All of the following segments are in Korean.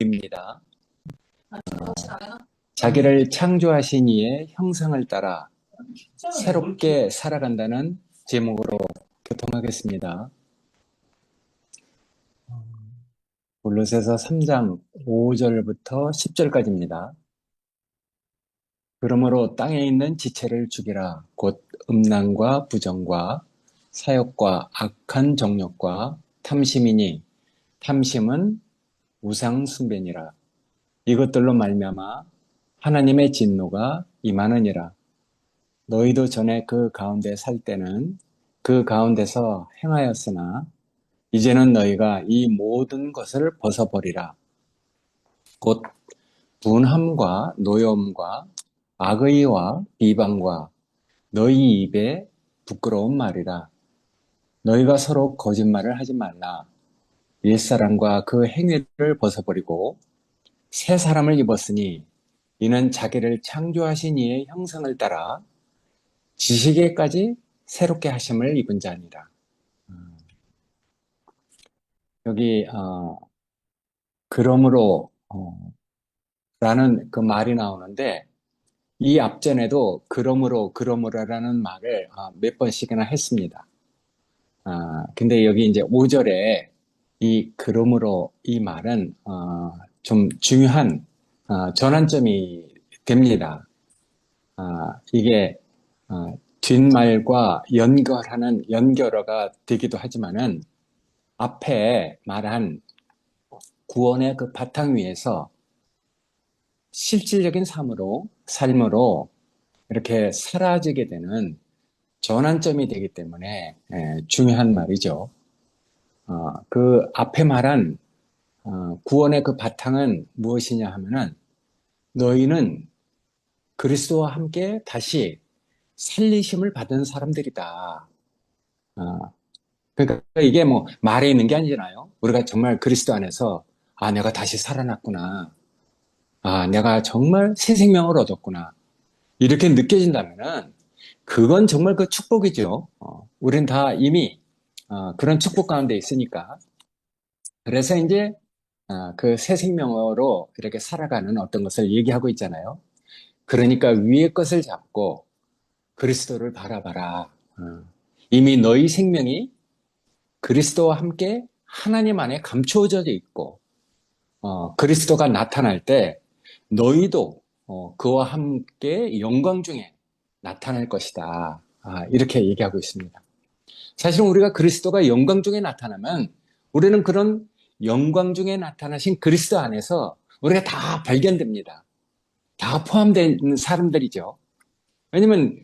입니다. 자기를 창조하신 이의 형상을 따라 새롭게 살아간다는 제목으로 교통하겠습니다. 골로새서 3장 5절부터 10절까지입니다. 그러므로 땅에 있는 지체를 죽이라. 곧 음란과 부정과 사욕과 악한 정욕과 탐심이니 탐심은 우상 숭배니라. 이것들로 말미암아 하나님의 진노가 임하느니라. 너희도 전에 그 가운데 살 때는 그 가운데서 행하였으나 이제는 너희가 이 모든 것을 벗어버리라. 곧 분함과 노여움과 악의와 비방과 너희 입에 부끄러운 말이라. 너희가 서로 거짓말을 하지 말라. 옛사람과 그 행위를 벗어버리고 새 사람을 입었으니 이는 자기를 창조하신 이의 형상을 따라 지식에까지 새롭게 하심을 입은 자니라. 여기 그러므로 라는 그 말이 나오는데 이 앞전에도 그러므로라는 말을 몇 번씩이나 했습니다. 근데 여기 이제 5절에 이 그러므로 이 말은 좀 중요한 전환점이 됩니다. 이게 뒷말과 연결어가 되기도 하지만은 앞에 말한 구원의 그 바탕 위에서 실질적인 삶으로 이렇게 사라지게 되는 전환점이 되기 때문에 중요한 말이죠. 그 앞에 말한 구원의 그 바탕은 무엇이냐 하면은 너희는 그리스도와 함께 다시 살리심을 받은 사람들이다. 그러니까 이게 뭐 말에 있는 게 아니잖아요. 우리가 정말 그리스도 안에서 내가 다시 살아났구나. 내가 정말 새 생명을 얻었구나. 이렇게 느껴진다면은 그건 정말 그 축복이죠. 우린 다 이미 그런 축복 가운데 있으니까. 그래서 이제 그 새 생명으로 이렇게 살아가는 어떤 것을 얘기하고 있잖아요. 그러니까 위의 것을 잡고 그리스도를 바라봐라. 이미 너희 생명이 그리스도와 함께 하나님 안에 감추어져 있고 그리스도가 나타날 때 너희도 그와 함께 영광 중에 나타날 것이다. 이렇게 얘기하고 있습니다. 사실은 우리가 그리스도가 영광 중에 나타나면 우리는 그런 영광 중에 나타나신 그리스도 안에서 우리가 다 발견됩니다. 다 포함된 사람들이죠. 왜냐면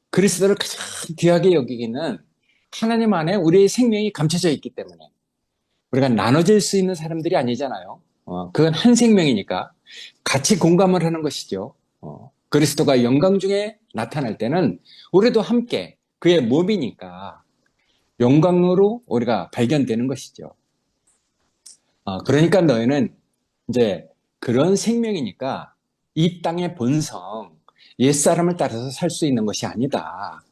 그리스도를 가장 귀하게 여기기는 하나님 안에 우리의 생명이 감춰져 있기 때문에 우리가 나눠질 수 있는 사람들이 아니잖아요. 그건 한 생명이니까 같이 공감을 하는 것이죠. 그리스도가 영광 중에 나타날 때는 우리도 함께 그의 몸이니까 영광으로 우리가 발견되는 것이죠. 그러니까 너희는 이제 그런 생명이니까 이 땅의 본성, 옛사람을 따라서 살 수 있는 것이 아니다.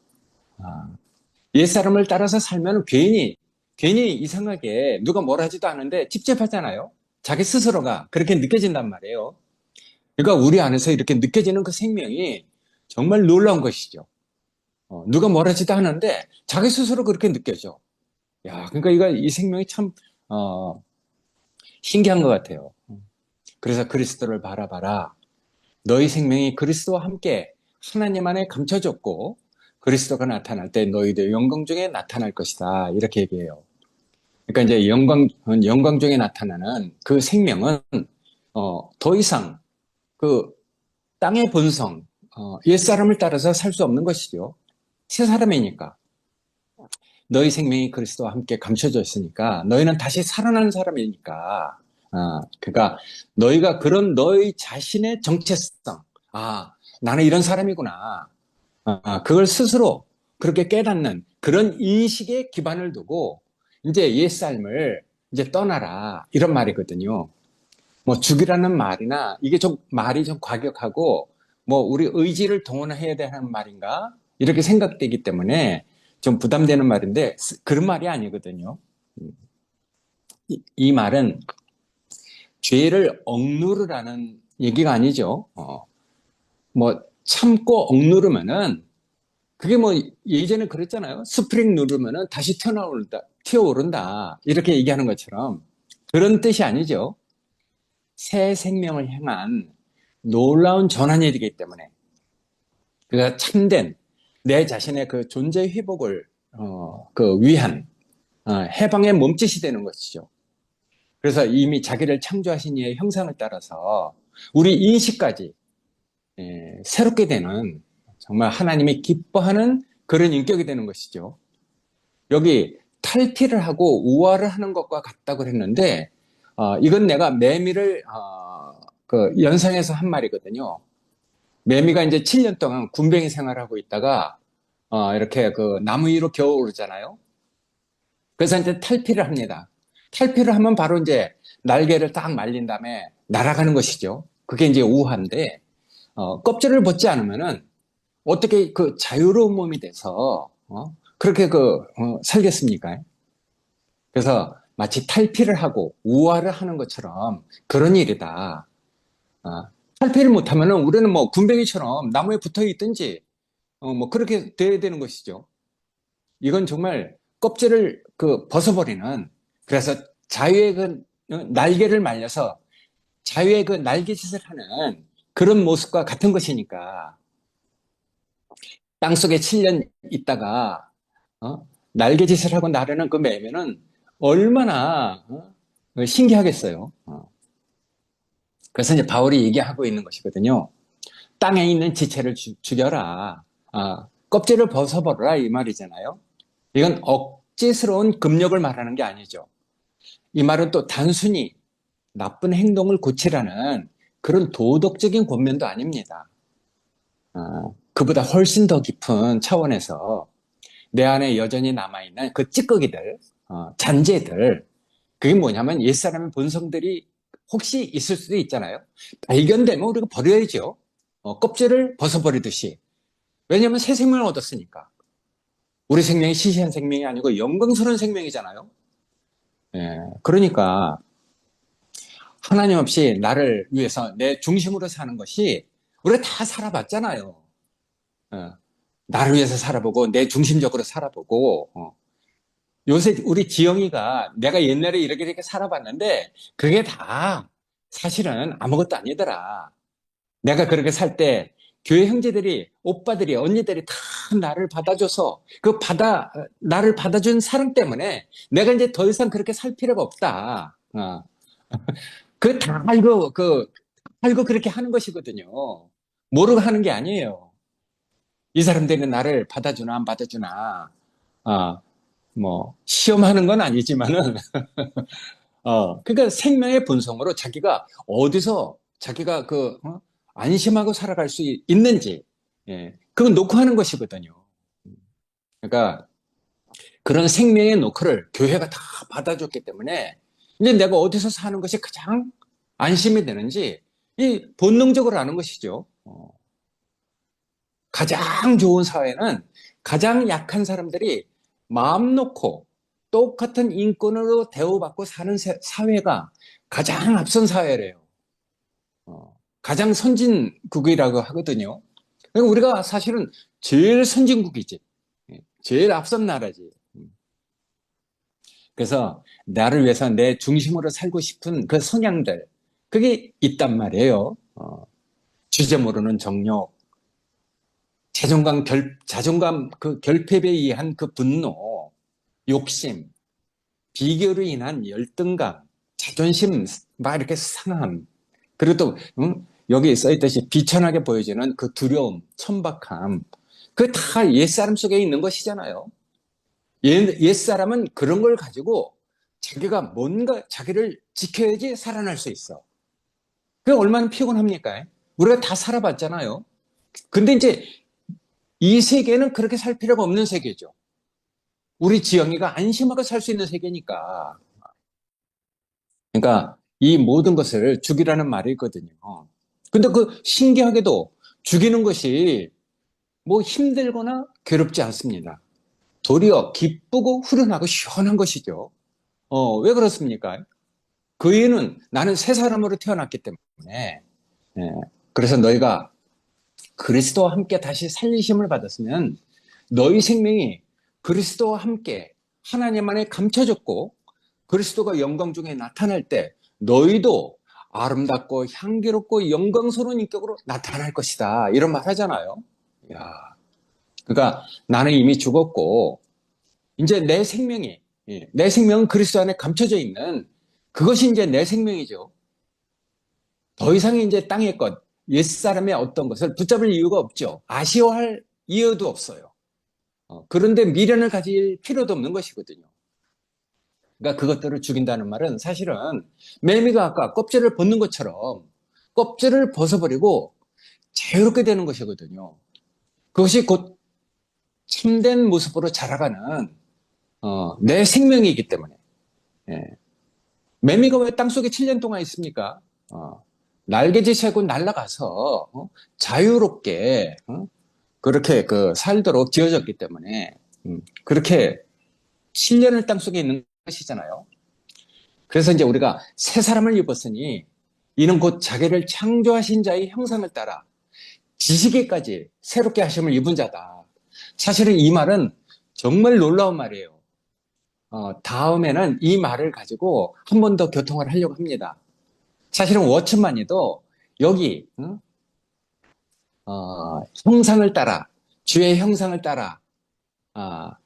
옛사람을 따라서 살면 괜히 이상하게 누가 뭘 하지도 않은데 찝찝하잖아요. 자기 스스로가 그렇게 느껴진단 말이에요. 그러니까 우리 안에서 이렇게 느껴지는 그 생명이 정말 놀라운 것이죠. 누가 뭘 하지도 않은데 자기 스스로 그렇게 느껴져. 그러니까 이 생명이 참 신기한 것 같아요. 그래서 그리스도를 바라봐라. 너희 생명이 그리스도와 함께 하나님 안에 감춰졌고 그리스도가 나타날 때 너희들 영광 중에 나타날 것이다. 이렇게 얘기해요. 그러니까 이제 영광 중에 나타나는 그 생명은 더 이상 그 땅의 본성, 옛사람을 따라서 살 수 없는 것이죠. 새 사람이니까. 너희 생명이 그리스도와 함께 감춰져 있으니까 너희는 다시 살아난 사람이니까 그러니까 너희가 그런 너희 자신의 정체성, 나는 이런 사람이구나. 그걸 스스로 그렇게 깨닫는 그런 인식에 기반을 두고 이제 옛 삶을 이제 떠나라 이런 말이거든요. 뭐 죽이라는 말이나 이게 좀 말이 좀 과격하고 뭐 우리 의지를 동원해야 되는 말인가 이렇게 생각되기 때문에 좀 부담되는 말인데 그런 말이 아니거든요. 이 말은 죄를 억누르라는 얘기가 아니죠. 뭐 참고 억누르면은 그게 뭐 예전에 그랬잖아요. 스프링 누르면은 다시 튀어오른다. 이렇게 얘기하는 것처럼 그런 뜻이 아니죠. 새 생명을 향한 놀라운 전환일이기 때문에 그가 참된 내 자신의 그 존재 회복을 위한 해방의 몸짓이 되는 것이죠. 그래서 이미 자기를 창조하신 이의 형상을 따라서 우리 인식까지 새롭게 되는 정말 하나님이 기뻐하는 그런 인격이 되는 것이죠. 여기 탈피를 하고 우화를 하는 것과 같다고 했는데 이건 내가 매미를 그 연상해서 한 말이거든요. 매미가 이제 7년 동안 군뱅이 생활하고 있다가 이렇게 그 나무 위로 겨우 오르잖아요. 그래서 이제 탈피를 합니다. 탈피를 하면 바로 이제 날개를 딱 말린 다음에 날아가는 것이죠. 그게 이제 우화인데 껍질을 벗지 않으면은 어떻게 그 자유로운 몸이 돼서 그렇게 살겠습니까? 그래서 마치 탈피를 하고 우화를 하는 것처럼 그런 일이다. 탈피를 못하면은 우리는 뭐 군뱅이처럼 나무에 붙어 있든지 뭐 그렇게 돼야 되는 것이죠. 이건 정말 껍질을 벗어버리는 그래서 자유의 날개를 말려서 자유의 그 날개짓을 하는 그런 모습과 같은 것이니까 땅속에 7년 있다가 날개짓을 하고 나르는 그 매면은 얼마나 신기하겠어요. 그래서 이제 바울이 얘기하고 있는 것이거든요. 땅에 있는 지체를 죽여라. 껍질을 벗어버려라 이 말이잖아요. 이건 억지스러운 금욕을 말하는 게 아니죠. 이 말은 또 단순히 나쁜 행동을 고치라는 그런 도덕적인 권면도 아닙니다. 그보다 훨씬 더 깊은 차원에서 내 안에 여전히 남아있는 그 찌꺼기들, 잔재들, 그게 뭐냐면 옛사람의 본성들이 혹시 있을 수도 있잖아요. 발견되면 우리가 버려야죠. 껍질을 벗어버리듯이. 왜냐하면 새 생명을 얻었으니까. 우리 생명이 시시한 생명이 아니고 영광스러운 생명이잖아요. 예, 그러니까 하나님 없이 나를 위해서 내 중심으로 사는 것이 우리가 다 살아봤잖아요. 나를 위해서 살아보고 내 중심적으로 살아보고 요새 우리 지영이가 내가 옛날에 이렇게 살아봤는데 그게 다 사실은 아무것도 아니더라. 내가 그렇게 살 때 교회 형제들이 오빠들이 언니들이 다 나를 받아줘서 나를 받아준 사랑 때문에 내가 이제 더 이상 그렇게 살 필요가 없다. 그 다 알고 그렇게 하는 것이거든요. 모르고 하는 게 아니에요. 이 사람들이 나를 받아주나 안 받아주나 뭐 시험하는 건 아니지만은 그러니까 생명의 본성으로 자기가 어디서 자기가 안심하고 살아갈 수 있는지 그건 놓고 하는 것이거든요. 그러니까 그런 생명의 노크를 교회가 다 받아줬기 때문에 이제 내가 어디서 사는 것이 가장 안심이 되는지 이 본능적으로 아는 것이죠. 가장 좋은 사회는 가장 약한 사람들이 마음 놓고 똑같은 인권으로 대우받고 사는 사회가 가장 앞선 사회래요. 가장 선진국이라고 하거든요. 그러니까 우리가 사실은 제일 선진국이지. 제일 앞선 나라지. 그래서 나를 위해서 내 중심으로 살고 싶은 그 성향들, 그게 있단 말이에요. 주제 모르는 정욕, 자존감 그 결핍에 의한 그 분노, 욕심, 비교로 인한 열등감, 자존심, 막 이렇게 상함. 그리고 또, 여기 써있듯이 비천하게 보여지는 그 두려움, 천박함. 그게 다 옛사람 속에 있는 것이잖아요. 옛사람은 그런 걸 가지고 자기가 뭔가 자기를 지켜야지 살아날 수 있어. 그게 얼마나 피곤합니까? 우리가 다 살아봤잖아요. 근데 이제 이 세계는 그렇게 살 필요가 없는 세계죠. 우리 지영이가 안심하고 살 수 있는 세계니까. 그러니까 이 모든 것을 죽이라는 말이 있거든요. 근데 그 신기하게도 죽이는 것이 뭐 힘들거나 괴롭지 않습니다. 도리어 기쁘고 후련하고 시원한 것이죠. 왜 그렇습니까? 그 이유는 나는 새 사람으로 태어났기 때문에. 예. 그래서 너희가 그리스도와 함께 다시 살리심을 받았으면 너희 생명이 그리스도와 함께 하나님 안에 감춰졌고 그리스도가 영광 중에 나타날 때 너희도 아름답고 향기롭고 영광스러운 인격으로 나타날 것이다. 이런 말 하잖아요. 야, 그러니까 나는 이미 죽었고 이제 내 생명은 그리스도 안에 감춰져 있는 그것이 이제 내 생명이죠. 더 이상 이제 땅의 것, 옛사람의 어떤 것을 붙잡을 이유가 없죠. 아쉬워할 이유도 없어요. 그런데 미련을 가질 필요도 없는 것이거든요. 그러니까 그것들을 죽인다는 말은 사실은 매미가 아까 껍질을 벗는 것처럼 껍질을 벗어버리고 자유롭게 되는 것이거든요. 그것이 곧 참된 모습으로 자라가는 내 생명이기 때문에. 예. 매미가 왜 땅속에 7년 동안 있습니까? 날개짓 하고 날아가서 자유롭게 그렇게 살도록 지어졌기 때문에 그렇게 7년을 땅속에 있는 것이잖아요. 그래서 이제 우리가 새 사람을 입었으니 이는 곧 자기를 창조하신 자의 형상을 따라 지식에까지 새롭게 하심을 입은 자다. 사실은 이 말은 정말 놀라운 말이에요. 다음에는 이 말을 가지고 한 번 더 교통을 하려고 합니다. 사실은 워츠만이도 여기 형상을 따라 주의 형상을 따라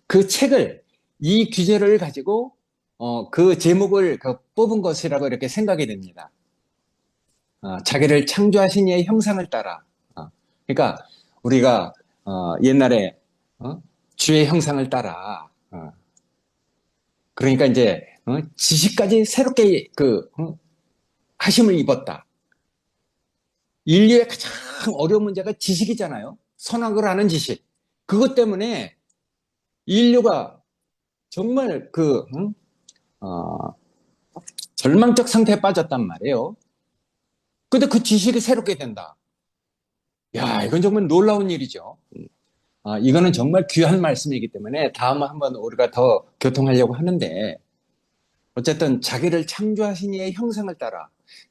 그 책을 이 규제를 가지고 그 제목을 뽑은 것이라고 이렇게 생각이 됩니다. 자기를 창조하신 이의 형상을 따라. 그러니까 우리가 옛날에 주의 형상을 따라. 그러니까 이제 지식까지 새롭게 하심을 입었다. 인류의 가장 어려운 문제가 지식이잖아요. 선악을 아는 지식. 그것 때문에 인류가 정말 절망적 상태에 빠졌단 말이에요. 근데 그 지식이 새롭게 된다. 야, 이건 정말 놀라운 일이죠. 이거는 정말 귀한 말씀이기 때문에 다음에 한번 우리가 더 교통하려고 하는데 어쨌든 자기를 창조하신 이의 형상을 따라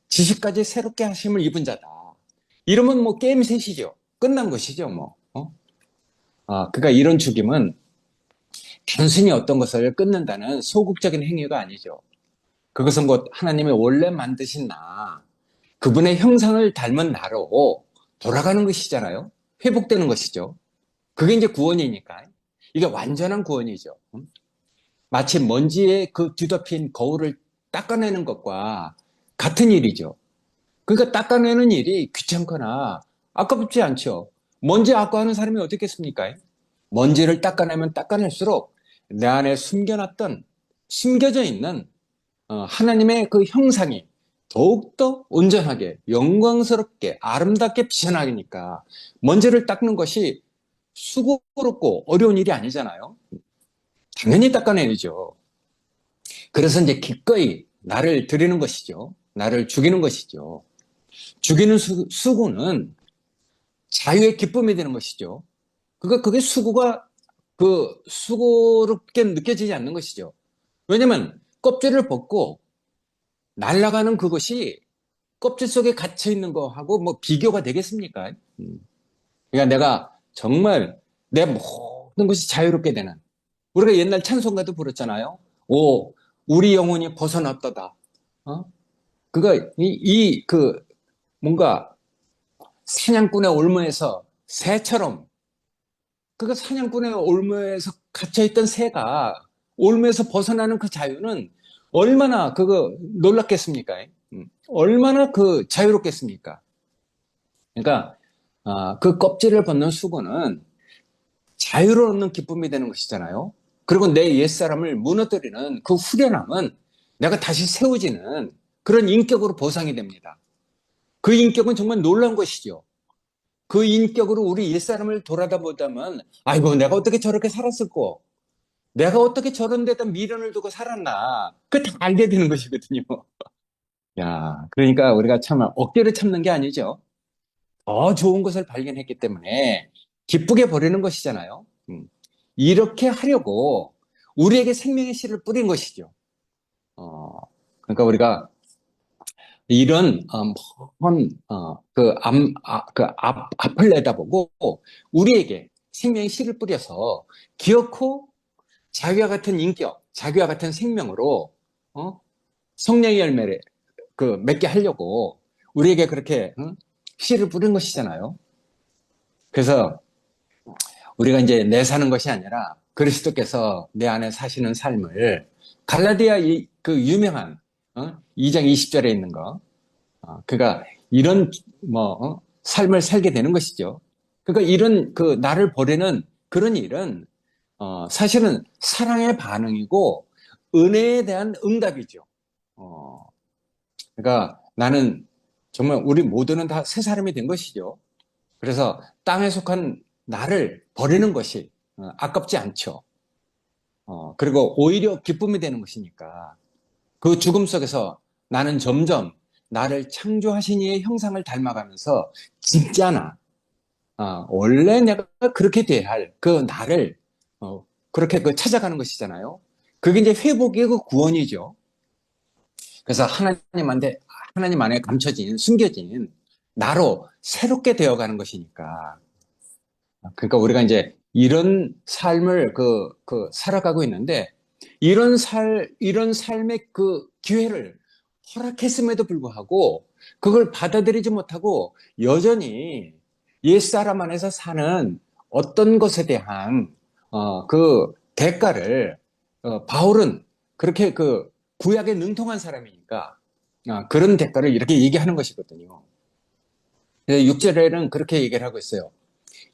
지식까지 새롭게 하심을 입은 자다. 이러면 뭐 게임 셋이죠. 끝난 것이죠, 뭐. 그러니까 이런 죽임은 단순히 어떤 것을 끊는다는 소극적인 행위가 아니죠. 그것은 곧 하나님의 원래 만드신 나, 그분의 형상을 닮은 나로 돌아가는 것이잖아요. 회복되는 것이죠. 그게 이제 구원이니까. 이게 완전한 구원이죠. 마치 먼지에 그 뒤덮인 거울을 닦아내는 것과 같은 일이죠. 그러니까 닦아내는 일이 귀찮거나 아깝지 않죠. 먼지 아까워하는 사람이 어떻겠습니까? 먼지를 닦아내면 닦아낼수록 내 안에 숨겨져 있는 하나님의 그 형상이 더욱더 온전하게, 영광스럽게, 아름답게 빛어나니까 먼지를 닦는 것이 수고롭고 어려운 일이 아니잖아요. 당연히 닦아내야죠. 그래서 이제 기꺼이 나를 드리는 것이죠. 나를 죽이는 것이죠. 죽이는 수고는 자유의 기쁨이 되는 것이죠. 그게 수고롭게 느껴지지 않는 것이죠. 왜냐면 껍질을 벗고 날아가는 그것이 껍질 속에 갇혀 있는 거하고 뭐 비교가 되겠습니까? 그러니까 내가 정말 내 모든 것이 자유롭게 되는. 우리가 옛날 찬송가도 부르잖아요. 오, 우리 영혼이 벗어났다다. 그거 뭔가 사냥꾼의 올무에서 새처럼 그거 사냥꾼의 올무에서 갇혀있던 새가 올무에서 벗어나는 그 자유는 얼마나 놀랍겠습니까? 얼마나 자유롭겠습니까? 그러니까 그 껍질을 벗는 수고는 자유를 얻는 기쁨이 되는 것이잖아요. 그리고 내 옛사람을 무너뜨리는 그 후련함은 내가 다시 세워지는 그런 인격으로 보상이 됩니다. 그 인격은 정말 놀라운 것이죠. 그 인격으로 우리 옛사람을 돌아다 보자면 아이고 내가 어떻게 저렇게 살았을꼬, 내가 어떻게 저런 데다 미련을 두고 살았나, 그거 다 알게 되는 것이거든요. 야, 그러니까 우리가 참 억지로 참는 게 아니죠. 더 좋은 것을 발견했기 때문에 기쁘게 버리는 것이잖아요. 이렇게 하려고 우리에게 생명의 씨를 뿌린 것이죠. 그러니까 우리가 이런 앞을 내다보고 우리에게 생명의 씨를 뿌려서 기어코 자기와 같은 인격, 자기와 같은 생명으로 어? 성령의 열매를 맺게 하려고 우리에게 그렇게 씨를 뿌린 것이잖아요. 그래서 우리가 이제 내 사는 것이 아니라 그리스도께서 내 안에 사시는 삶을 갈라디아 그 유명한 2장 20절에 있는 거 그가 이런 삶을 살게 되는 것이죠. 그러니까 이런 나를 버리는 그런 일은 사실은 사랑의 반응이고 은혜에 대한 응답이죠. 어, 그러니까 나는 정말 우리 모두는 다 새 사람이 된 것이죠. 그래서 땅에 속한 나를 버리는 것이 아깝지 않죠. 그리고 오히려 기쁨이 되는 것이니까 그 죽음 속에서 나는 점점 나를 창조하신 이의 형상을 닮아가면서 진짜나 원래 내가 그렇게 돼야 할 그 나를 그렇게 찾아가는 것이잖아요. 그게 이제 회복이고 구원이죠. 그래서 하나님 안에 감춰진 숨겨진 나로 새롭게 되어가는 것이니까. 그러니까 우리가 이제 이런 삶을 살아가고 있는데 이런 삶의 그 기회를 허락했음에도 불구하고 그걸 받아들이지 못하고 여전히 옛사람 안에서 사는 어떤 것에 대한 그 대가를 바울은 그렇게 구약에 능통한 사람이니까 그런 대가를 이렇게 얘기하는 것이거든요. 6절에는 그렇게 얘기를 하고 있어요.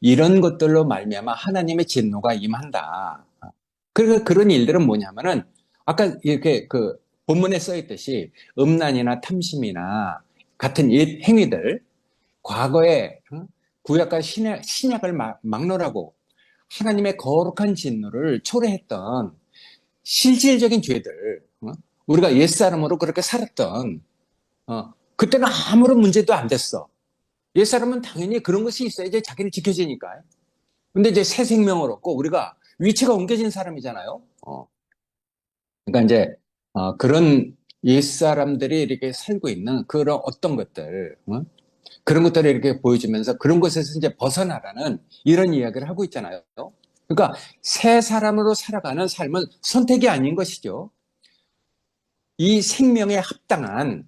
이런 것들로 말미암아 하나님의 진노가 임한다. 그래서 그런 일들은 뭐냐면은 아까 이렇게 본문에 써 있듯이 음란이나 탐심이나 같은 옛 행위들, 과거에 구약과 신약을 막론하고 하나님의 거룩한 진노를 초래했던 실질적인 죄들, 우리가 옛사람으로 그렇게 살았던 그때는 아무런 문제도 안 됐어. 옛사람은 당연히 그런 것이 있어야지 자기를 지켜지니까. 근데 이제 새 생명을 얻고 우리가 위치가 옮겨진 사람이잖아요. 그러니까 이제 그런 옛사람들이 이렇게 살고 있는 그런 어떤 것들, 그런 것들을 이렇게 보여주면서 그런 것에서 이제 벗어나라는 이런 이야기를 하고 있잖아요. 그러니까 새 사람으로 살아가는 삶은 선택이 아닌 것이죠. 이 생명에 합당한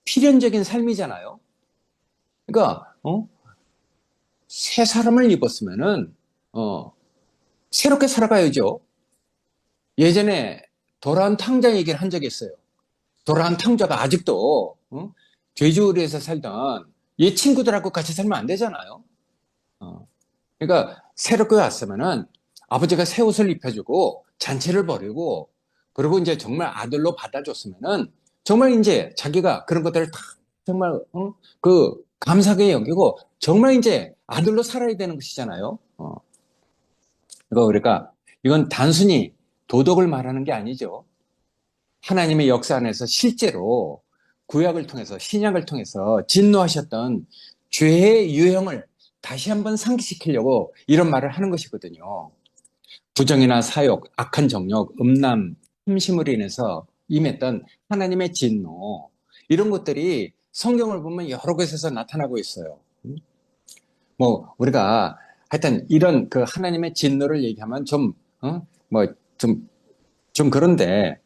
필연적인 삶이잖아요. 그러니까 새 사람을 입었으면은 새롭게 살아가야죠. 예전에 도란 탕자 얘기를 한 적이 있어요. 도란 탕자가 아직도 돼지우리에서 살던 얘 친구들하고 같이 살면 안 되잖아요. 그러니까 새롭게 왔으면은 아버지가 새 옷을 입혀주고 잔치를 벌이고 그리고 이제 정말 아들로 받아줬으면은 정말 이제 자기가 그런 것들을 다 정말 감사하게 여기고 정말 이제 아들로 살아야 되는 것이잖아요. 그러니까 이건 단순히 도덕을 말하는 게 아니죠. 하나님의 역사 안에서 실제로 구약을 통해서 신약을 통해서 진노하셨던 죄의 유형을 다시 한번 상기시키려고 이런 말을 하는 것이거든요. 부정이나 사욕, 악한 정욕, 음란, 탐심으로 인해서 임했던 하나님의 진노 이런 것들이 성경을 보면 여러 곳에서 나타나고 있어요. 뭐 우리가 하여튼 이런 하나님의 진노를 얘기하면 좀 그런데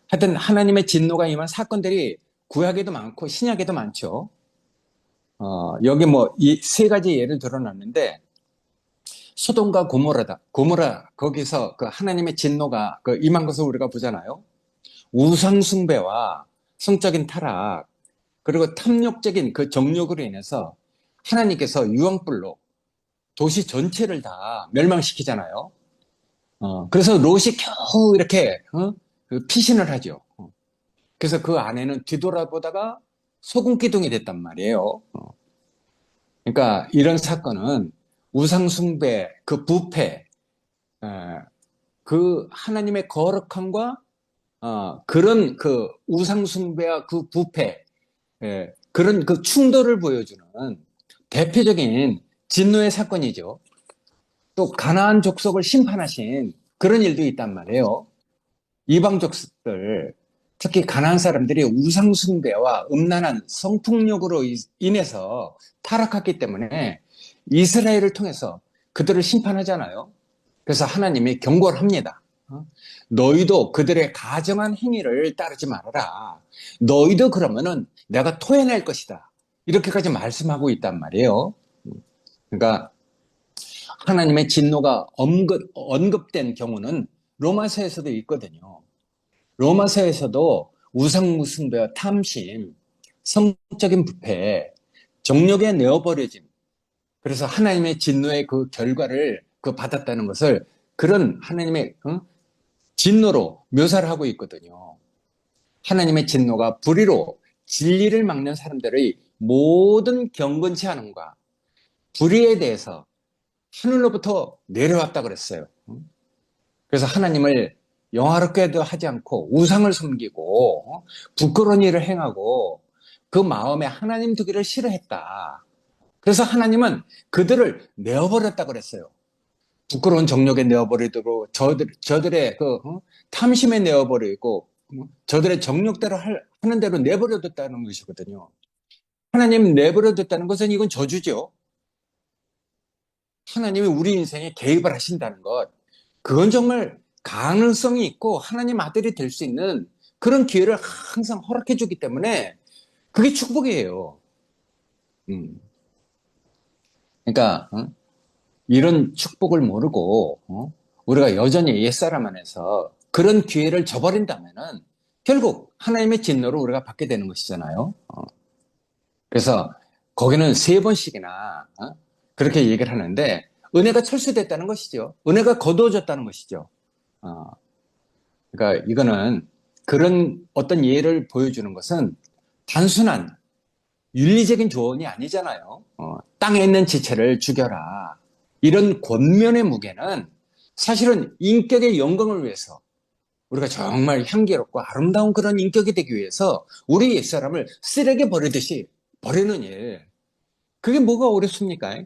하여튼 하나님의 진노가 임한 사건들이 구약에도 많고 신약에도 많죠. 여기 뭐 이 세 가지 예를 들어놨는데 소돔과 고모라 거기서 하나님의 진노가 임한 것을 우리가 보잖아요. 우상 숭배와 성적인 타락 그리고 탐욕적인 그 정욕으로 인해서 하나님께서 유황불로 도시 전체를 다 멸망시키잖아요. 그래서 롯이 겨우 이렇게 피신을 하죠. 그래서 그 아내는 뒤돌아보다가 소금 기둥이 됐단 말이에요. 그러니까 이런 사건은 우상숭배, 그 부패, 그 하나님의 거룩함과 그런 우상숭배와 그 부패, 그런 그 충돌을 보여주는 대표적인 진노의 사건이죠. 또 가나안 족속을 심판하신 그런 일도 있단 말이에요. 이방 족속들 특히 가나안 사람들이 우상 숭배와 음란한 성폭력으로 인해서 타락했기 때문에 이스라엘을 통해서 그들을 심판하잖아요. 그래서 하나님이 경고를 합니다. 너희도 그들의 가정한 행위를 따르지 말아라. 너희도 그러면은 내가 토해낼 것이다. 이렇게까지 말씀하고 있단 말이에요. 그러니까 하나님의 진노가 언급된 경우는 로마서에서도 있거든요. 로마서에서도 우상숭배와 탐심, 성적인 부패, 정욕에 내어버려짐, 그래서 하나님의 진노의 그 결과를 받았다는 것을 그런 하나님의 진노로 묘사를 하고 있거든요. 하나님의 진노가 불의로 진리를 막는 사람들의 모든 경건치 않음과 불의에 대해서 하늘로부터 내려왔다 그랬어요. 그래서 하나님을 영화롭게도 하지 않고 우상을 섬기고 부끄러운 일을 행하고 그 마음에 하나님 두기를 싫어했다. 그래서 하나님은 그들을 내어버렸다 그랬어요. 부끄러운 정욕에 내어버리고 저들의 탐심에 내어버리고 저들의 정욕대로 하는 대로 내버려뒀다는 것이거든요. 하나님 내버려뒀다는 것은 이건 저주죠. 하나님이 우리 인생에 개입을 하신다는 것, 그건 정말 가능성이 있고 하나님 아들이 될 수 있는 그런 기회를 항상 허락해 주기 때문에 그게 축복이에요. 그러니까 이런 축복을 모르고 우리가 여전히 옛사람 안에서 그런 기회를 저버린다면은 결국 하나님의 진노를 우리가 받게 되는 것이잖아요. 그래서 거기는 3번씩이나 그렇게 얘기를 하는데 은혜가 철수됐다는 것이죠. 은혜가 거두어졌다는 것이죠. 그러니까 이거는 그런 어떤 예를 보여주는 것은 단순한 윤리적인 조언이 아니잖아요. 땅에 있는 지체를 죽여라. 이런 권면의 무게는 사실은 인격의 영광을 위해서 우리가 정말 향기롭고 아름다운 그런 인격이 되기 위해서 우리 옛사람을 쓰레기 버리듯이 버리는 일. 그게 뭐가 어렵습니까?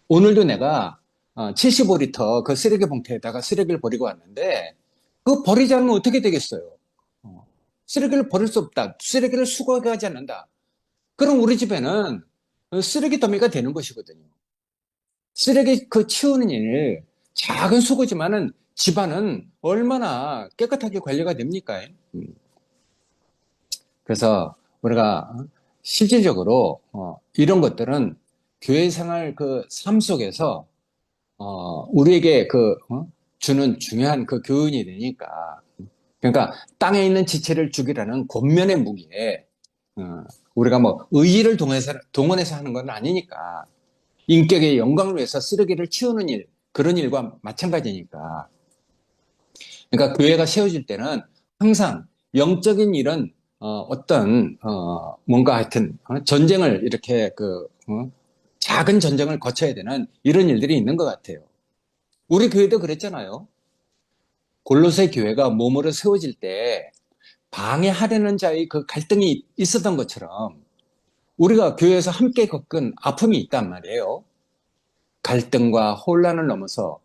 오늘도 내가 75리터 그 쓰레기 봉투에다가 쓰레기를 버리고 왔는데 그거 버리지 않으면 어떻게 되겠어요? 쓰레기를 버릴 수 없다. 쓰레기를 수거하지 않는다. 그럼 우리 집에는 쓰레기 더미가 되는 것이거든요. 쓰레기 치우는 일, 작은 수고지만은 집안은 얼마나 깨끗하게 관리가 됩니까? 그래서 우리가 실질적으로 이런 것들은 교회 생활 삶 속에서 우리에게 주는 중요한 교훈이 되니까. 그러니까 땅에 있는 지체를 죽이라는 권면의 무기에 우리가 뭐 의의를 동원해서 하는 건 아니니까 인격의 영광을 위해서 쓰레기를 치우는 일, 그런 일과 마찬가지니까. 그러니까 교회가 세워질 때는 항상 영적인 일은 뭔가 하여튼 전쟁을 이렇게 작은 전쟁을 거쳐야 되는 이런 일들이 있는 것 같아요. 우리 교회도 그랬잖아요. 골로새 교회가 몸으로 세워질 때 방해하려는 자의 갈등이 있었던 것처럼 우리가 교회에서 함께 겪은 아픔이 있단 말이에요. 갈등과 혼란을 넘어서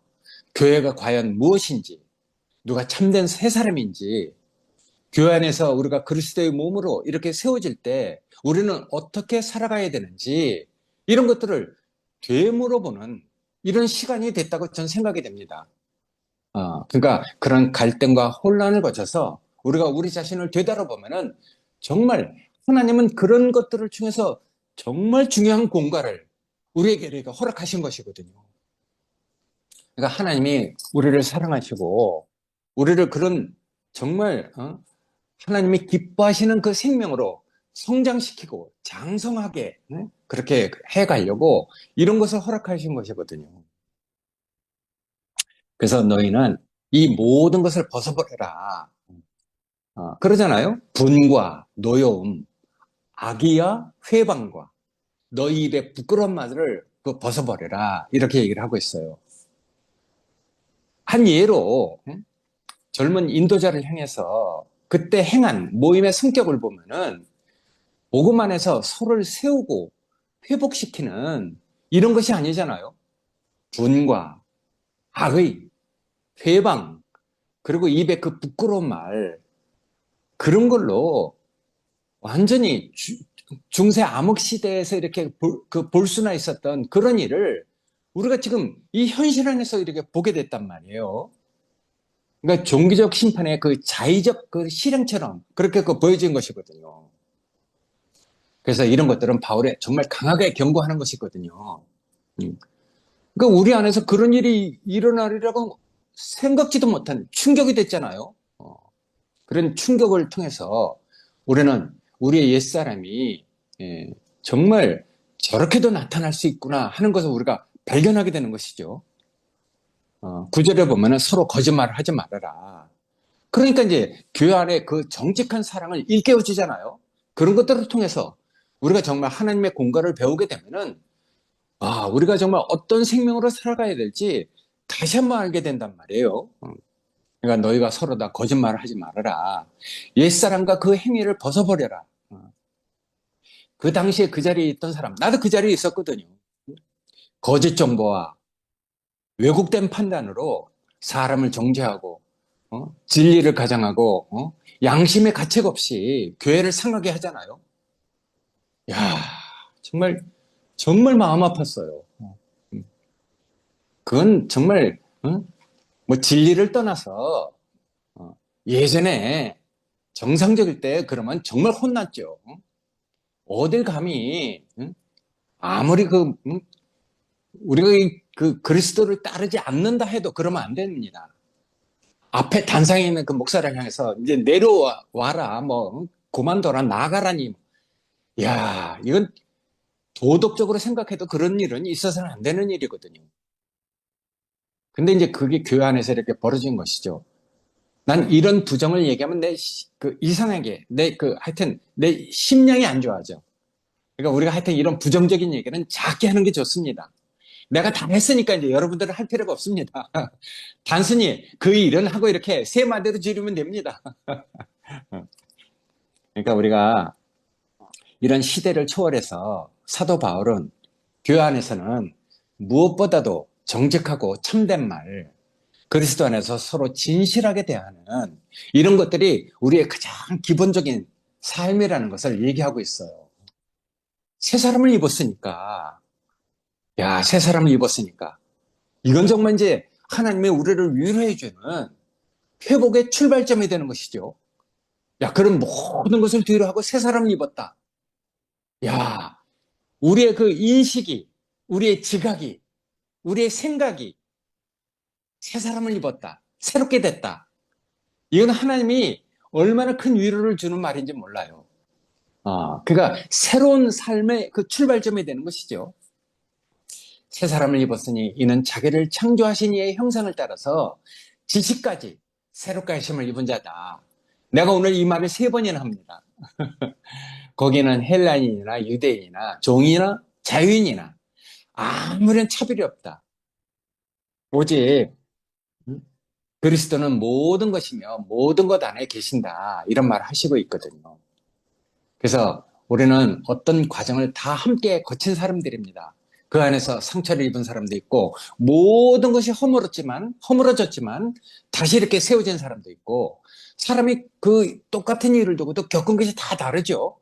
교회가 과연 무엇인지, 누가 참된 새 사람인지, 교회 안에서 우리가 그리스도의 몸으로 이렇게 세워질 때 우리는 어떻게 살아가야 되는지 이런 것들을 되물어보는 이런 시간이 됐다고 저는 생각이 됩니다. 그러니까 그런 갈등과 혼란을 거쳐서 우리가 우리 자신을 되돌아보면은 정말 하나님은 그런 것들을 통해서 정말 중요한 공과를 우리에게 이렇게 허락하신 것이거든요. 그러니까 하나님이 우리를 사랑하시고 우리를 그런 정말 하나님이 기뻐하시는 그 생명으로 성장시키고 장성하게 그렇게 해가려고 이런 것을 허락하신 것이거든요. 그래서 너희는 이 모든 것을 벗어버려라. 그러잖아요. 분과 노여움, 악의와 회방과 너희 입의 부끄러운 말을 벗어버려라. 이렇게 얘기를 하고 있어요. 한 예로 젊은 인도자를 향해서 그때 행한 모임의 성격을 보면은 복음 안에서 서로를 세우고 회복시키는 이런 것이 아니잖아요. 분과 악의, 회방, 그리고 입에 부끄러운 말, 그런 걸로 완전히 중세 암흑 시대에서 이렇게 볼 수나 있었던 그런 일을 우리가 지금 이 현실 안에서 이렇게 보게 됐단 말이에요. 그러니까 종교적 심판의 그 자의적 그 실행처럼 그렇게 보여진 것이거든요. 그래서 이런 것들은 바울이 정말 강하게 경고하는 것이거든요. 그러니까 우리 안에서 그런 일이 일어나리라고 생각지도 못한 충격이 됐잖아요. 그런 충격을 통해서 우리는 우리의 옛사람이 정말 저렇게도 나타날 수 있구나 하는 것을 우리가 발견하게 되는 것이죠. 9절에 보면은 서로 거짓말을 하지 말아라. 그러니까 이제 교회 안에 그 정직한 사랑을 일깨워주잖아요. 그런 것들을 통해서 우리가 정말 하나님의 공간을 배우게 되면은 우리가 정말 어떤 생명으로 살아가야 될지 다시 한번 알게 된단 말이에요. 그러니까 너희가 서로 다 거짓말을 하지 말아라. 옛사람과 그 행위를 벗어버려라. 그 당시에 그 자리에 있던 사람, 나도 그 자리에 있었거든요. 거짓 정보와 왜곡된 판단으로 사람을 정죄하고 진리를 가장하고 양심의 가책 없이 교회를 상하게 하잖아요. 야, 정말 정말 마음 아팠어요. 그건 정말 뭐 진리를 떠나서 예전에 정상적일 때 그러면 정말 혼났죠. 어딜 감히 아무리 우리가 그 그리스도를 따르지 않는다 해도 그러면 안 됩니다. 앞에 단상에 있는 그 목사를 향해서 이제 내려와라, 뭐 그만둬라, 나가라니. 야, 이건 도덕적으로 생각해도 그런 일은 있어서는 안 되는 일이거든요. 근데 이제 그게 교회 안에서 이렇게 벌어진 것이죠. 난 이런 부정을 얘기하면 이상하게 하여튼 내 심령이 안 좋아져. 그러니까 우리가 하여튼 이런 부정적인 얘기는 작게 하는 게 좋습니다. 내가 다 했으니까 이제 여러분들은 할 필요가 없습니다. 단순히 그 일은 하고 이렇게 세 마디로 지르면 됩니다. 그러니까 우리가 이런 시대를 초월해서 사도 바울은 교회 안에서는 무엇보다도 정직하고 참된 말, 그리스도 안에서 서로 진실하게 대하는 이런 것들이 우리의 가장 기본적인 삶이라는 것을 얘기하고 있어요. 새 사람을 입었으니까, 새 사람을 입었으니까. 이건 정말 이제 하나님의 우리를 위로해주는 회복의 출발점이 되는 것이죠. 그런 모든 것을 뒤로 하고 새 사람을 입었다. 우리의 그 인식이, 우리의 지각이, 우리의 생각이 새 사람을 입었다. 새롭게 됐다. 이건 하나님이 얼마나 큰 위로를 주는 말인지 몰라요. 그러니까 새로운 삶의 그 출발점이 되는 것이죠. 새 사람을 입었으니 이는 자기를 창조하신 이의 형상을 따라서 지식까지 새롭게 하심을 입은 자다. 내가 오늘 이 말을 3번이나 합니다. 거기는 헬라인이나 유대인이나 종이나 자유인이나 아무런 차별이 없다. 오직 그리스도는 모든 것이며 모든 것 안에 계신다. 이런 말을 하시고 있거든요. 그래서 우리는 어떤 과정을 다 함께 거친 사람들입니다. 그 안에서 상처를 입은 사람도 있고 모든 것이 허물어졌지만 다시 이렇게 세워진 사람도 있고 사람이 그 똑같은 일을 두고도 겪은 것이 다 다르죠.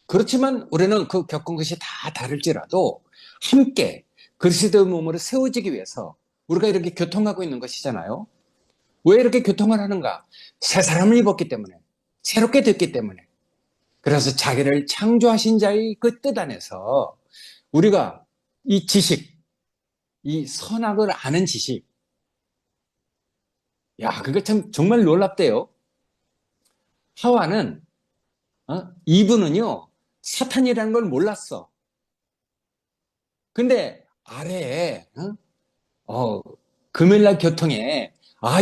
그렇지만 우리는 그 겪은 것이 다 다를지라도 함께 그리스도의 몸으로 세워지기 위해서 우리가 이렇게 교통하고 있는 것이잖아요. 왜 이렇게 교통을 하는가? 새 사람을 입었기 때문에, 새롭게 됐기 때문에. 그래서 자기를 창조하신 자의 그 뜻 안에서 우리가 이 지식, 이 선악을 아는 지식, 그게 참 정말 놀랍대요. 하와는 이브는요 사탄이라는 걸 몰랐어. 근데 아래에 금요일날 교통에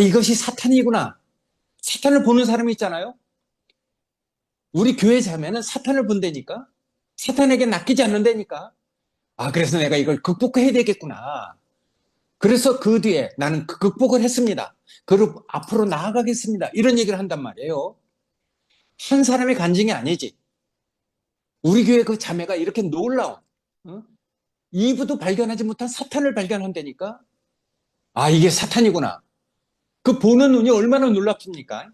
이것이 사탄이구나. 사탄을 보는 사람이 있잖아요. 우리 교회 자매는 사탄을 본다니까. 사탄에게 낚이지 않는다니까. 그래서 내가 이걸 극복해야 되겠구나. 그래서 그 뒤에 나는 그 극복을 했습니다. 그리고 앞으로 나아가겠습니다. 이런 얘기를 한단 말이에요. 한 사람의 간증이 아니지. 우리 교회 그 자매가 이렇게 놀라운 이브도 발견하지 못한 사탄을 발견한다니까. 이게 사탄이구나. 그 보는 눈이 얼마나 놀랍습니까?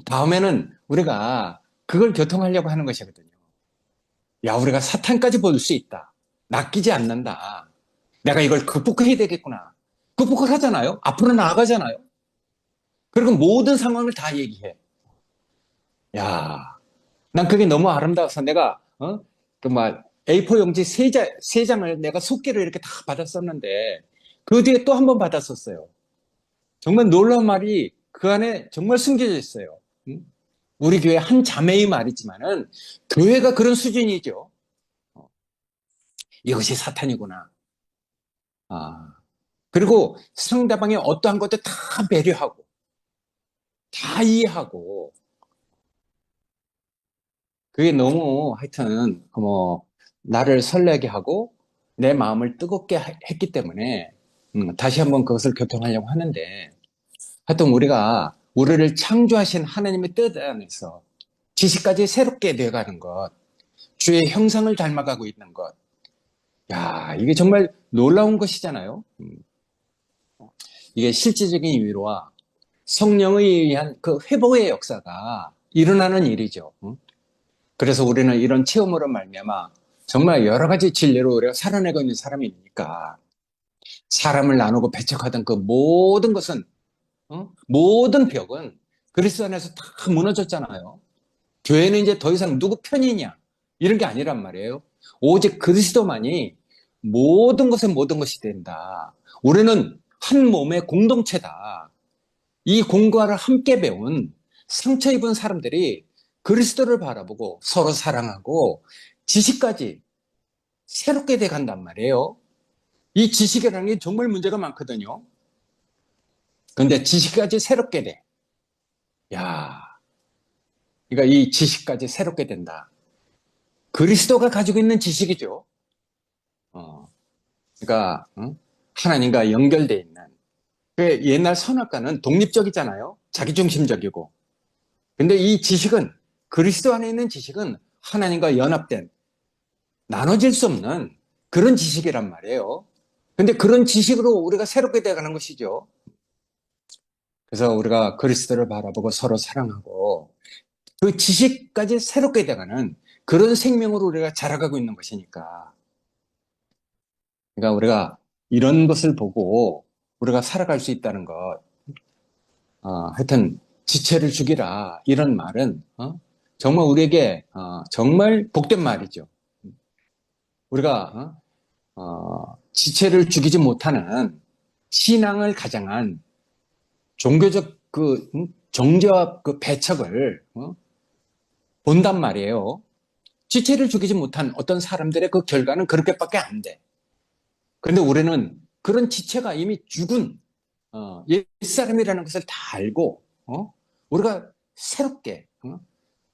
다음에는 우리가 그걸 교통하려고 하는 것이거든요. 야, 우리가 사탄까지 볼 수 있다. 낚이지 않는다. 내가 이걸 극복해야 되겠구나. 극복을 하잖아요. 앞으로 나아가잖아요. 그리고 모든 상황을 다 얘기해. 야, 난 그게 너무 아름다워서 내가 그막 A4 용지 세 장을 내가 속기를 이렇게 다 받았었는데 그 뒤에 또 한 번 받았었어요. 정말 놀라운 말이 그 안에 정말 숨겨져 있어요. 응? 우리 교회 한 자매의 말이지만은 교회가 그런 수준이죠. 이것이 사탄이구나. 아, 그리고 상대방의 어떠한 것도 다 배려하고 다 이해하고 그게 너무 하여튼 뭐 나를 설레게 하고 내 마음을 뜨겁게 했기 때문에 다시 한번 그것을 교통하려고 하는데 하여튼 우리를 창조하신 하나님의 뜻 안에서 지식까지 새롭게 되어가는 것, 주의 형상을 닮아가고 있는 것, 야, 이게 정말 놀라운 것이잖아요. 이게 실질적인 위로와 성령에 의한 그 회복의 역사가 일어나는 일이죠. 그래서 우리는 이런 체험으로 말미암아 정말 여러 가지 진리로 우리가 살아내고 있는 사람이니까 사람을 나누고 배척하던 그 모든 것은 모든 벽은 그리스도 안에서 다 무너졌잖아요. 교회는 이제 더 이상 누구 편이냐 이런 게 아니란 말이에요. 오직 그리스도만이 모든 것의 모든 것이 된다. 우리는 한 몸의 공동체다. 이 공과를 함께 배운 상처 입은 사람들이 그리스도를 바라보고 서로 사랑하고 지식까지 새롭게 돼 간단 말이에요. 이 지식이라는 게 정말 문제가 많거든요. 근데 지식까지 새롭게 돼. 야, 그러니까 이 지식까지 새롭게 된다. 그리스도가 가지고 있는 지식이죠. 그러니까 하나님과 연결돼 있는. 그 옛날 선악과는 독립적이잖아요. 자기중심적이고. 근데 이 지식은 그리스도 안에 있는 지식은 하나님과 연합된 나눠질 수 없는 그런 지식이란 말이에요. 근데 그런 지식으로 우리가 새롭게 돼가는 것이죠. 그래서 우리가 그리스도를 바라보고 서로 사랑하고 그 지식까지 새롭게 돼가는 그런 생명으로 우리가 자라가고 있는 것이니까. 그러니까 우리가 이런 것을 보고 우리가 살아갈 수 있다는 것. 하여튼 지체를 죽이라 이런 말은 정말 우리에게 정말 복된 말이죠. 우리가 지체를 죽이지 못하는 신앙을 가장한 종교적 그 정죄와 그 배척을 본단 말이에요. 지체를 죽이지 못한 어떤 사람들의 그 결과는 그렇게밖에 안 돼. 그런데 우리는 그런 지체가 이미 죽은 옛사람이라는 것을 다 알고 우리가 새롭게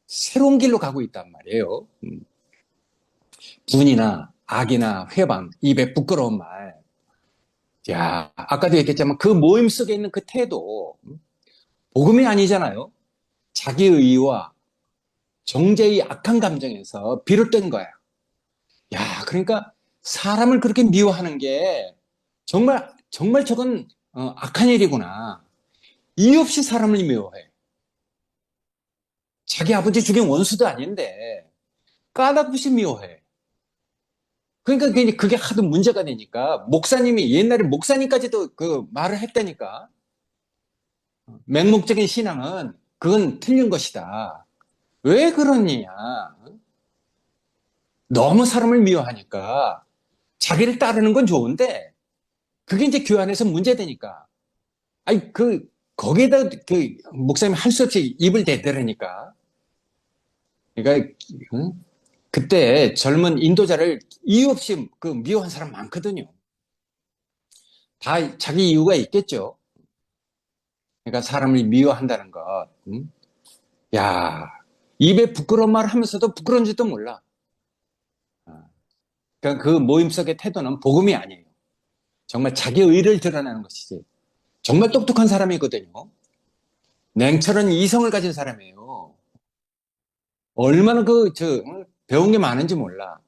새로운 길로 가고 있단 말이에요. 분이나 악이나 회방, 입에 부끄러운 말. 야, 아까도 얘기했지만 그 모임 속에 있는 그 태도 복음이 아니잖아요. 자기의와 정죄의 악한 감정에서 비롯된 거야. 야, 그러니까 사람을 그렇게 미워하는 게 정말 정말 저건 악한 일이구나. 이유 없이 사람을 미워해. 자기 아버지 죽인 원수도 아닌데 까닭없이 미워해. 그러니까 그게 하도 문제가 되니까 목사님이 옛날에 목사님까지도 그 말을 했다니까. 맹목적인 신앙은 그건 틀린 것이다. 왜 그러느냐? 너무 사람을 미워하니까 자기를 따르는 건 좋은데 그게 이제 교회 안에서 문제되니까. 아니 거기에다 그 목사님이 할 수 없이 입을 대더라니까. 그러니까 그때 젊은 인도자를 이유 없이 그 미워한 사람 많거든요. 다 자기 이유가 있겠죠. 그러니까 사람을 미워한다는 것. 야, 입에 부끄러운 말 하면서도 부끄러운지도 몰라. 그러니까 그 모임 속의 태도는 복음이 아니에요. 정말 자기 의를 드러내는 것이지. 정말 똑똑한 사람이거든요. 냉철한 이성을 가진 사람이에요. 얼마나 배운 게 많은지 몰라.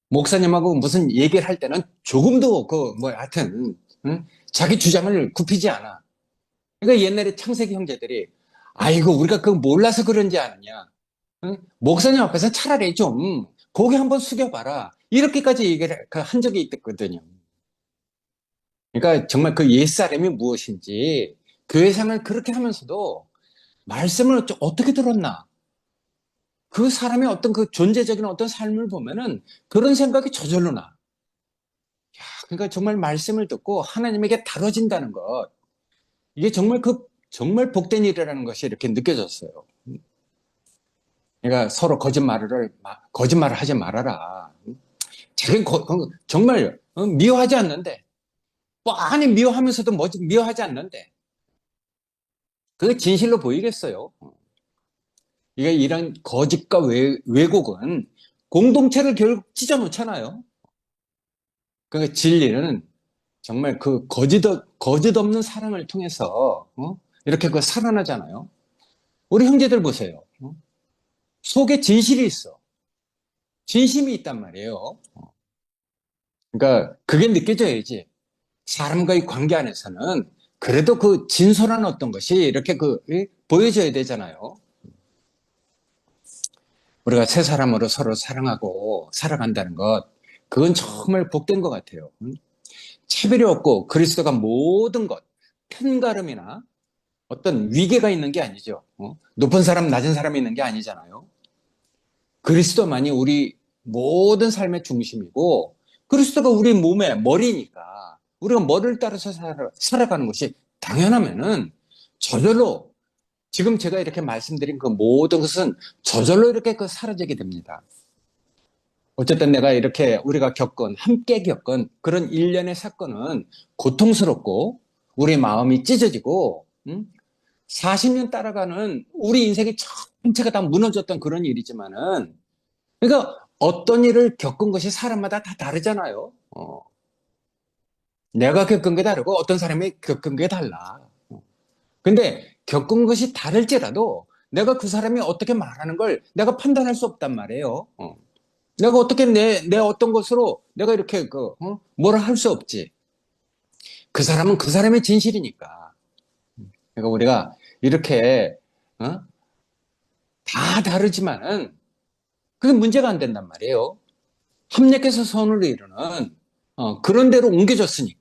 목사님하고 무슨 얘기를 할 때는 조금도 하여튼, 자기 주장을 굽히지 않아. 그러니까 옛날에 창세기 형제들이, 아이고, 우리가 그거 몰라서 그런지 아느냐. 응? 목사님 앞에서 차라리 좀 고개 한번 숙여봐라. 이렇게까지 얘기를 한 적이 있거든요. 그러니까 정말 그 옛사람이 무엇인지 교회 생활 그렇게 하면서도 말씀을 어떻게 들었나? 그 사람의 어떤 그 존재적인 어떤 삶을 보면은 그런 생각이 저절로 나. 그러니까 정말 말씀을 듣고 하나님에게 다뤄진다는 것. 이게 정말 정말 복된 일이라는 것이 이렇게 느껴졌어요. 그러니까 서로 거짓말을 하지 말아라. 자기는 정말 미워하지 않는데, 뻔히 미워하면서도 미워하지 않는데, 그게 진실로 보이겠어요. 이게 이런 거짓과 왜곡은 공동체를 결국 찢어놓잖아요. 그러니까 진리는 정말 그 거짓 없는 사랑을 통해서, 이렇게 살아나잖아요. 우리 형제들 보세요. 속에 진실이 있어. 진심이 있단 말이에요. 그러니까 그게 느껴져야지. 사람과의 관계 안에서는 그래도 그 진솔한 어떤 것이 이렇게 보여져야 되잖아요. 우리가 새 사람으로 서로 사랑하고 살아간다는 것, 그건 정말 복된 것 같아요. 차별이 없고 그리스도가 모든 것, 편가름이나 어떤 위계가 있는 게 아니죠. 높은 사람, 낮은 사람이 있는 게 아니잖아요. 그리스도만이 우리 모든 삶의 중심이고, 그리스도가 우리 몸의 머리니까, 우리가 머리를 따라서 살아가는 것이 당연하면은, 저절로, 지금 제가 이렇게 말씀드린 그 모든 것은 저절로 이렇게 사라지게 됩니다. 어쨌든 내가 이렇게 함께 겪은 그런 일련의 사건은 고통스럽고, 우리 마음이 찢어지고, 40년 따라가는 우리 인생의 전체가 다 무너졌던 그런 일이지만은, 그러니까 어떤 일을 겪은 것이 사람마다 다 다르잖아요. 내가 겪은 게 다르고 어떤 사람이 겪은 게 달라. 근데 겪은 것이 다를지라도 내가 그 사람이 어떻게 말하는 걸 내가 판단할 수 없단 말이에요. 내가 어떻게 내 어떤 것으로 내가 이렇게 뭐라 할 수 없지. 그 사람은 그 사람의 진실이니까. 그러니까 우리가 이렇게 다 다르지만은 그게 문제가 안 된단 말이에요. 합력해서 선을 이루는 그런 데로 옮겨졌으니까.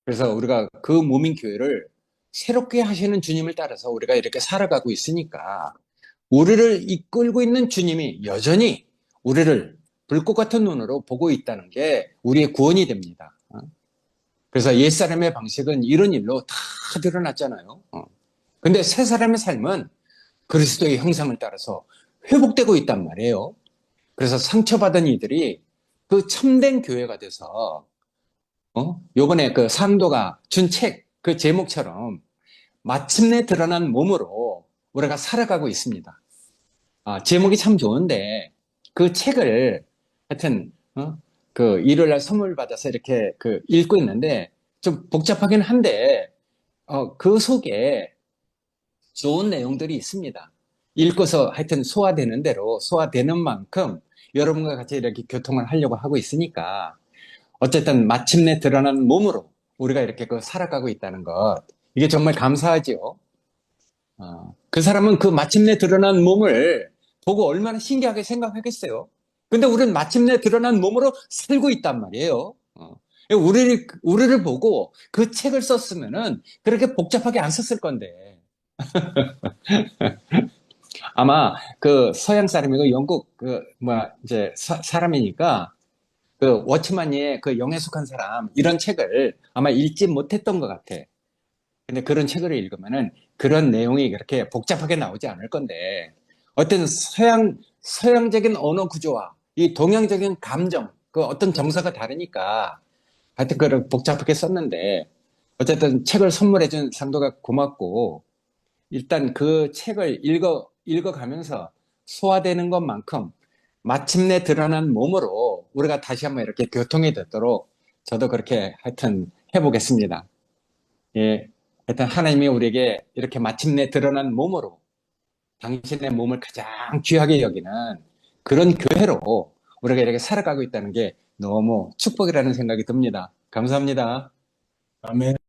그래서 우리가 그 몸인 교회를 새롭게 하시는 주님을 따라서 우리가 이렇게 살아가고 있으니까 우리를 이끌고 있는 주님이 여전히 우리를 불꽃 같은 눈으로 보고 있다는 게 우리의 구원이 됩니다. 그래서 옛사람의 방식은 이런 일로 다 드러났잖아요. 근데 새 사람의 삶은 그리스도의 형상을 따라서 회복되고 있단 말이에요. 그래서 상처받은 이들이 그 참된 교회가 돼서 요번에 그 상도가 준 책, 그 제목처럼 마침내 드러난 몸으로 우리가 살아가고 있습니다. 제목이 참 좋은데 그 책을 하여튼, 그 일요일 날 선물 받아서 이렇게 읽고 있는데 좀 복잡하긴 한데, 그 속에 좋은 내용들이 있습니다. 읽고서 하여튼 소화되는 대로 소화되는 만큼 여러분과 같이 이렇게 교통을 하려고 하고 있으니까 어쨌든 마침내 드러난 몸으로 우리가 이렇게 살아가고 있다는 것. 이게 정말 감사하지요. 그 사람은 그 마침내 드러난 몸을 보고 얼마나 신기하게 생각하겠어요. 근데 우리는 마침내 드러난 몸으로 살고 있단 말이에요. 우리를 보고 그 책을 썼으면은 그렇게 복잡하게 안 썼을 건데. 아마 그 서양 사람이고 영국 이제 사람이니까 그 워치만이의 그 영에 속한 사람 이런 책을 아마 읽지 못했던 것 같아. 근데 그런 책을 읽으면은 그런 내용이 그렇게 복잡하게 나오지 않을 건데 어떤 서양적인 언어 구조와 이 동양적인 감정, 그 어떤 정서가 다르니까 하여튼 그걸 복잡하게 썼는데 어쨌든 책을 선물해준 상도가 고맙고 일단 그 책을 읽어가면서 소화되는 것만큼 마침내 드러난 몸으로 우리가 다시 한번 이렇게 교통이 되도록 저도 그렇게 하여튼 해보겠습니다. 예. 하여튼 하나님이 우리에게 이렇게 마침내 드러난 몸으로 당신의 몸을 가장 귀하게 여기는 그런 교회로 우리가 이렇게 살아가고 있다는 게 너무 축복이라는 생각이 듭니다. 감사합니다. 아멘.